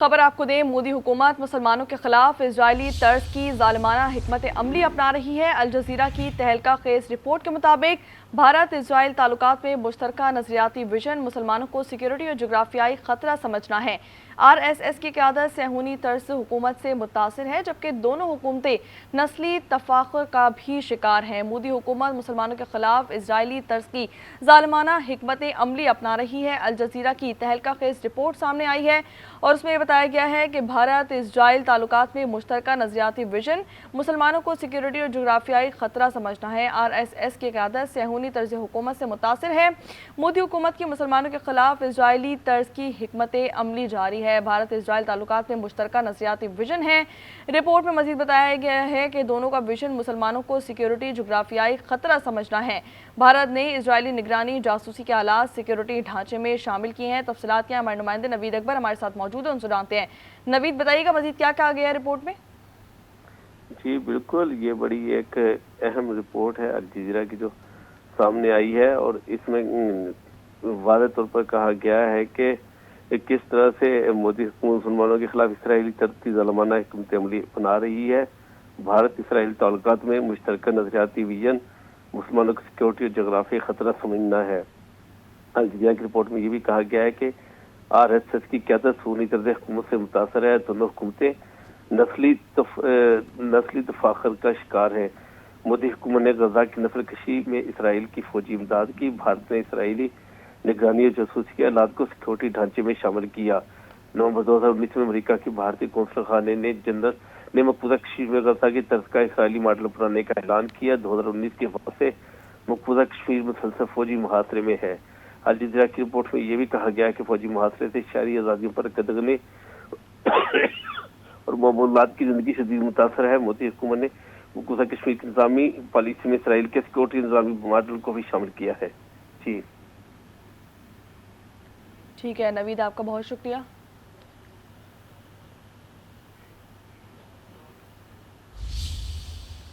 खबर आपको दें, मोदी हुकूमत मुसलमानों के खिलाफ इजरायली तर्ज की जालिमाना हिकमत अमली अपना रही है। अल जजीरा की तहलका खेज रिपोर्ट के मुताबिक भारत इजराइल ताल्लुकात में मुश्तरका नजरियाती विजन मुसलमानों को सिक्योरिटी और जोग्राफियाई खतरा समझना है। RSS की क़यादत सेहूनी तर्ज हुकूमत से मुतासिर है, जबकि दोनों हुकूमतें नस्ली तफाखुर का भी शिकार हैं। मोदी हुकूमत मुसलमानों के खिलाफ इजरायली तर्ज की जालिमाना हिकमत अमली अपना रही है। अल जजीरा की तहलका खेज रिपोर्ट सामने आई है और उसमें बताया गया है कि भारत इजराइल ताल्लुकात में मुश्तरका नजरियाती विजन मुसलमानों को सिक्योरिटी और जोग्राफियाई खतरा समझना है। RSS की क़यादत सेहूनी तर्ज हुकूमत से मुतासिर है। मोदी हुकूमत की मुसलमानों के खिलाफ इजरायली तर्ज की हिकमत अमली जारी है। भारत इजराइल ताल्लुकात में मुश्तरका नजरियाती विजन है। रिपोर्ट में मजीद बताया गया है कि दोनों का विजन मुसलमानों को सिक्योरिटी जोग्राफियाई खतरा समझना है। भारत ने इजरायली निगरानी जासूसी के आलात सिक्योरिटी ढांचे में शामिल किए हैं। तफसीलात के हमारे नुमाइंदे नवीद अकबर हमारे साथ मौजूद है, उनसे जानते हैं। नवीद, बताइएगा मजीद क्या कहा गया है रिपोर्ट में? जी बिल्कुल, ये बड़ी एक अहम रिपोर्ट है अल जजीरा की जो सामने आई है और इसमें वाज़ेह तौर पर कहा गया है कि किस तरह से मोदी मुसलमानों के खिलाफ इसराइली तर्ज की ज़ालिमाना हिकमत अमली अपना रही है। भारत इसराइली ताल्लुकात में मुश्तरका नजरियाती विजन मुसलमानों की सिक्योरिटी और जोग्राफियाई खतरा समझना है। अल जजीरा की रिपोर्ट में ये भी कहा गया है कि RSS की क़यादत सूनी तर्ज हुकूमत से मुतासर है। दोनों हुकूमतें नस्ली तफाखुर का शिकार है। मोदी हुकूमत ने गजा की नस्ल कशी में इसराइल की फौजी इमदाद की। भारत ने इसराइली निगरानी और जासूसी के आलात को सिक्योरिटी ढांचे में शामिल किया। नवंबर 2019 में अमेरिका की भारतीय कौंसल खाने ने मकबूजा कश्मीर में गजा की तर्ज का इसराइली मॉडल अपनाने का ऐलान किया। 2019 के बाद से मकबूजा कश्मीर मुसलसल फौजी मुहासरे में है। अल जजीरा की रिपोर्ट में यह भी कहा गया है कि फौजी मुहासरे से शहरी आज़ादियों पर कदगने और मामूलात की जिंदगी शदीद मुतासर है। मोदी हुकूमत ने मकबूजा कश्मीर की निज़ामी पॉलिसी में इसराइल के सिक्योरिटी निज़ामी मॉडल को भी शामिल किया है। जी ठीक है नवीद, आपका बहुत शुक्रिया।